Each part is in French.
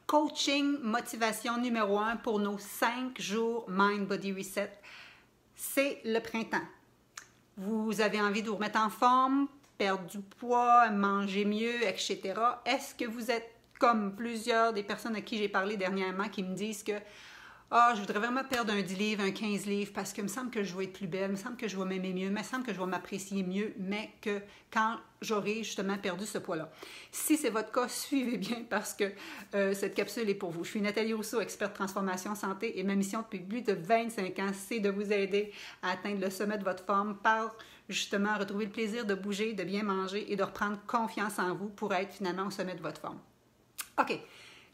coaching motivation numéro 1 pour nos 5 jours Mind Body Reset. C'est le printemps. Vous avez envie de vous remettre en forme, perdre du poids, manger mieux, etc. Est-ce que vous êtes comme plusieurs des personnes à qui j'ai parlé dernièrement qui me disent que je voudrais vraiment perdre un 10 livres, un 15 livres parce que me semble que je vais être plus belle, me semble que je vais m'aimer mieux, me semble que je vais m'apprécier mieux, mais que quand j'aurai justement perdu ce poids-là. Si c'est votre cas, suivez bien parce que cette capsule est pour vous. Je suis Nathalie Rousseau, experte transformation santé et ma mission depuis plus de 25 ans, c'est de vous aider à atteindre le sommet de votre forme par justement retrouver le plaisir de bouger, de bien manger et de reprendre confiance en vous pour être finalement au sommet de votre forme. OK,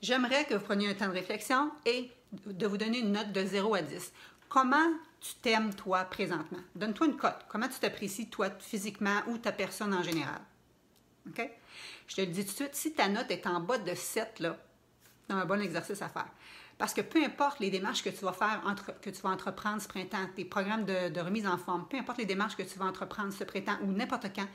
j'aimerais que vous preniez un temps de réflexion et de vous donner une note de 0 à 10. Comment tu t'aimes, toi, présentement? Donne-toi une cote. Comment tu t'apprécies, toi, physiquement ou ta personne en général? OK? Je te le dis tout de suite, si ta note est en bas de 7, là, c'est un bon exercice à faire. Parce que peu importe les démarches que tu vas faire, que tu vas entreprendre ce printemps, tes programmes de remise en forme, peu importe les démarches que tu vas entreprendre ce printemps ou n'importe quand,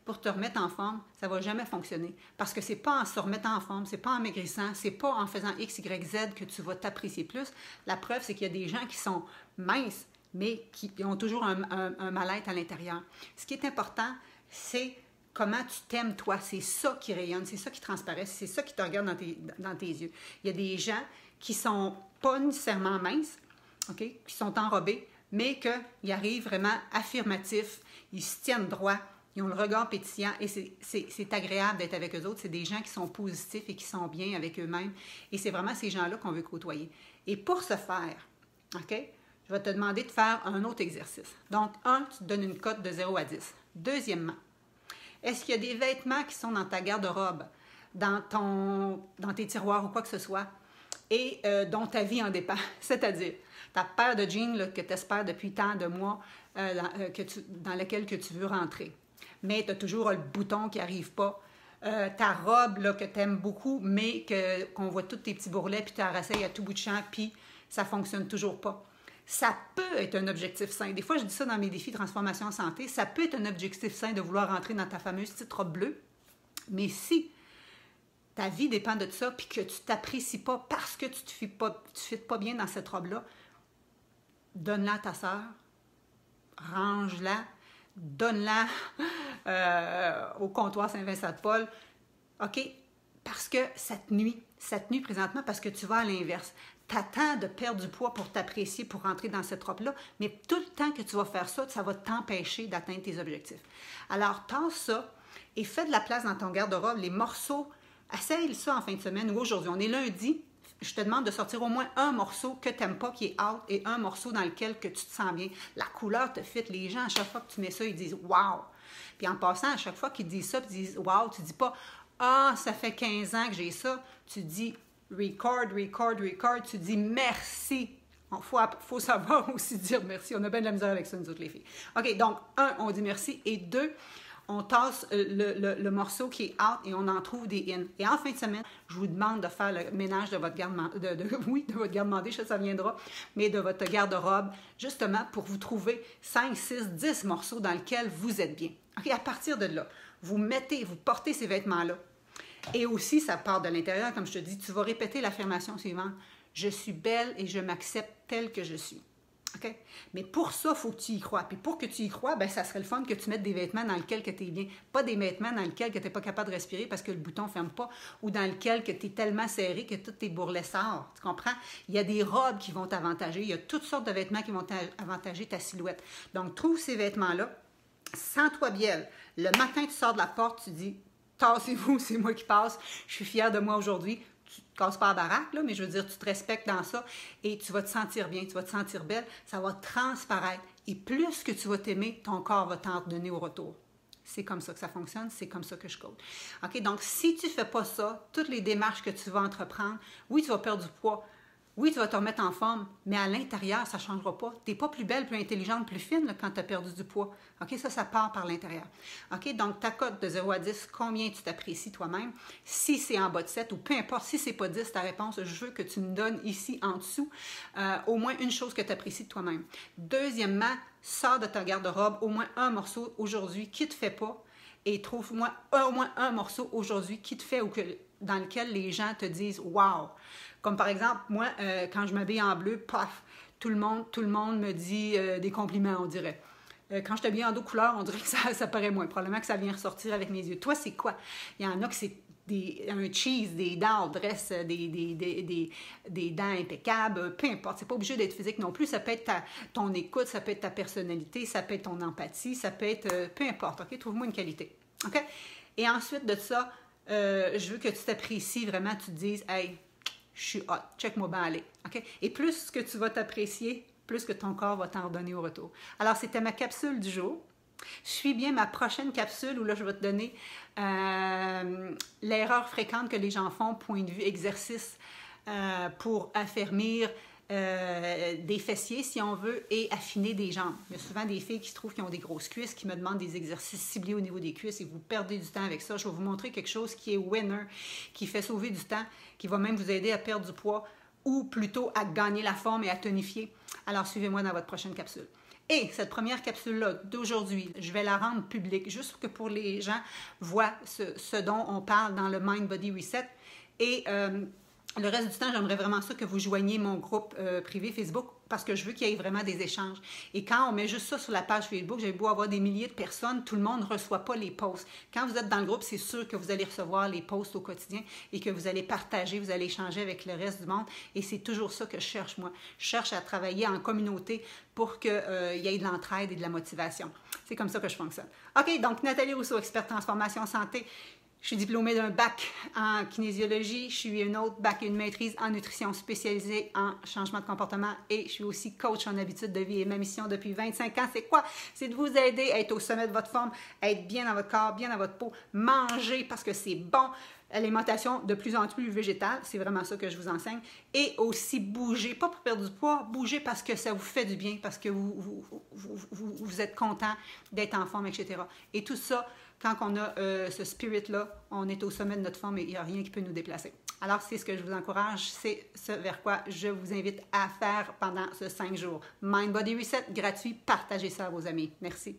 pour te remettre en forme, ça ne va jamais fonctionner. Parce que ce n'est pas en se remettant en forme, ce n'est pas en maigrissant, ce n'est pas en faisant X, Y, Z que tu vas t'apprécier plus. La preuve, c'est qu'il y a des gens qui sont minces, mais qui ont toujours un mal-être à l'intérieur. Ce qui est important, c'est comment tu t'aimes toi. C'est ça qui rayonne, c'est ça qui transparaît, c'est ça qui te regarde dans tes yeux. Il y a des gens qui ne sont pas nécessairement minces, okay, qui sont enrobés, mais qu'ils arrivent vraiment affirmatifs, ils se tiennent droit. Ils ont le regard pétillant et c'est agréable d'être avec eux autres. C'est des gens qui sont positifs et qui sont bien avec eux-mêmes. Et c'est vraiment ces gens-là qu'on veut côtoyer. Et pour ce faire, OK, je vais te demander de faire un autre exercice. Donc, tu te donnes une cote de 0 à 10. Deuxièmement, est-ce qu'il y a des vêtements qui sont dans ta garde-robe, dans tes tiroirs ou quoi que ce soit, et dont ta vie en dépend? C'est-à-dire, ta paire de jeans là, que tu espères depuis tant de mois, dans laquelle que tu veux rentrer. Mais tu as toujours le bouton qui n'arrive pas. Ta robe là, que tu aimes beaucoup, mais qu'on voit tous tes petits bourrelets, puis tu la rassailles à tout bout de champ, puis ça ne fonctionne toujours pas. Ça peut être un objectif sain. Des fois, je dis ça dans mes défis transformation santé, ça peut être un objectif sain de vouloir rentrer dans ta fameuse petite robe bleue. Mais si ta vie dépend de ça, puis que tu ne t'apprécies pas parce que tu ne te fites pas bien dans cette robe-là, donne-la à ta sœur, range-la, donne-la au comptoir Saint-Vincent-de-Paul. OK? Parce que ça te nuit présentement parce que tu vas à l'inverse. Tu attends de perdre du poids pour t'apprécier, pour rentrer dans cette robe-là, mais tout le temps que tu vas faire ça, ça va t'empêcher d'atteindre tes objectifs. Alors, tasse ça et fais de la place dans ton garde-robe. Les morceaux, essaye ça en fin de semaine ou aujourd'hui. On est lundi. Je te demande de sortir au moins un morceau que tu n'aimes pas, qui est out, et un morceau dans lequel que tu te sens bien. La couleur te fit. Les gens, à chaque fois que tu mets ça, ils disent « wow ». Puis en passant, à chaque fois qu'ils disent ça, ils disent « wow », tu ne dis pas « ah, ça fait 15 ans que j'ai ça ». Tu dis « record ». Tu dis « merci ». Il faut savoir aussi dire merci. On a bien de la misère avec ça, nous autres, les filles. OK, donc, 1, on dit merci, et 2, on tasse le morceau qui est out et on en trouve des in. Et en fin de semaine, je vous demande de faire le ménage de votre garde-manger, ça viendra, mais de votre garde-robe, justement pour vous trouver 5, 6, 10 morceaux dans lesquels vous êtes bien. Okay, à partir de là, vous portez ces vêtements-là. Et aussi, ça part de l'intérieur, comme je te dis, tu vas répéter l'affirmation suivante. Je suis belle et je m'accepte telle que je suis. Okay? Mais pour ça, il faut que tu y crois. Puis pour que tu y crois, ben, ça serait le fun que tu mettes des vêtements dans lesquels tu es bien. Pas des vêtements dans lesquels tu n'es pas capable de respirer parce que le bouton ne ferme pas ou dans lesquels tu es tellement serré que tous tes bourrelets sortent. Tu comprends? Il y a des robes qui vont t'avantager. Il y a toutes sortes de vêtements qui vont avantager ta silhouette. Donc, trouve ces vêtements-là. Sens-toi bien. Le matin, tu sors de la porte, tu dis « Tassez-vous, c'est moi qui passe. Je suis fière de moi aujourd'hui. » Tu ne te casses pas la baraque, là, mais je veux dire, tu te respectes dans ça et tu vas te sentir bien, tu vas te sentir belle, ça va transparaître. Et plus que tu vas t'aimer, ton corps va t'en donner au retour. C'est comme ça que ça fonctionne, c'est comme ça que je coach. OK, donc si tu ne fais pas ça, toutes les démarches que tu vas entreprendre, oui, tu vas perdre du poids, oui, tu vas te remettre en forme, mais à l'intérieur, ça ne changera pas. Tu n'es pas plus belle, plus intelligente, plus fine là, quand tu as perdu du poids. OK, ça part par l'intérieur. OK, donc ta cote de 0 à 10, combien tu t'apprécies toi-même? Si c'est en bas de 7 ou peu importe, si c'est pas 10 ta réponse, je veux que tu me donnes ici en dessous au moins une chose que tu apprécies de toi-même. Deuxièmement, sors de ta garde-robe au moins un morceau aujourd'hui qui ne te fait pas et trouve-moi au moins un morceau aujourd'hui qui te fait ou dans lequel les gens te disent « wow ». Comme par exemple, moi, quand je m'habille en bleu, paf, tout le monde me dit des compliments, on dirait. Quand je t'habille en d'autres couleurs, on dirait que ça paraît moins. Probablement que ça vient ressortir avec mes yeux. Toi, c'est quoi? Il y en a que c'est un cheese, des dents dresse, des dents impeccables, peu importe. C'est pas obligé d'être physique non plus. Ça peut être ton écoute, ça peut être ta personnalité, ça peut être ton empathie, ça peut être peu importe. OK? Trouve-moi une qualité. OK? Et ensuite de ça, je veux que tu t'apprécies vraiment, tu te dises, hey, je suis hot, check-moi bien aller. OK? Et plus que tu vas t'apprécier, plus que ton corps va t'en redonner au retour. Alors, c'était ma capsule du jour. Suis bien ma prochaine capsule où là, je vais te donner l'erreur fréquente que les gens font, point de vue exercice pour affermir des fessiers, si on veut, et affiner des jambes. Il y a souvent des filles qui se trouvent qui ont des grosses cuisses, qui me demandent des exercices ciblés au niveau des cuisses et vous perdez du temps avec ça. Je vais vous montrer quelque chose qui est winner, qui fait sauver du temps, qui va même vous aider à perdre du poids ou plutôt à gagner la forme et à tonifier. Alors, suivez-moi dans votre prochaine capsule. Et cette première capsule-là d'aujourd'hui, je vais la rendre publique juste pour que les gens voient ce dont on parle dans le Mind Body Reset. Et le reste du temps, j'aimerais vraiment ça que vous joigniez mon groupe privé Facebook parce que je veux qu'il y ait vraiment des échanges. Et quand on met juste ça sur la page Facebook, j'ai beau avoir des milliers de personnes, tout le monde ne reçoit pas les posts. Quand vous êtes dans le groupe, c'est sûr que vous allez recevoir les posts au quotidien et que vous allez partager, vous allez échanger avec le reste du monde. Et c'est toujours ça que je cherche, moi. Je cherche à travailler en communauté pour qu'il y ait de l'entraide et de la motivation. C'est comme ça que je fonctionne. OK, donc Nathalie Rousseau, experte transformation santé. Je suis diplômée d'un bac en kinésiologie, je suis une autre bac et une maîtrise en nutrition spécialisée en changement de comportement et je suis aussi coach en habitude de vie. Et ma mission depuis 25 ans, c'est quoi? C'est de vous aider à être au sommet de votre forme, à être bien dans votre corps, bien dans votre peau, manger parce que c'est bon, alimentation de plus en plus végétale, c'est vraiment ça que je vous enseigne, et aussi bouger, pas pour perdre du poids, bouger parce que ça vous fait du bien, parce que vous êtes content d'être en forme, etc. Et tout ça, quand on a ce spirit-là, on est au sommet de notre forme et il n'y a rien qui peut nous déplacer. Alors, c'est ce que je vous encourage, c'est ce vers quoi je vous invite à faire pendant ce 5 jours. Mind Body Reset, gratuit, partagez ça à vos amis. Merci.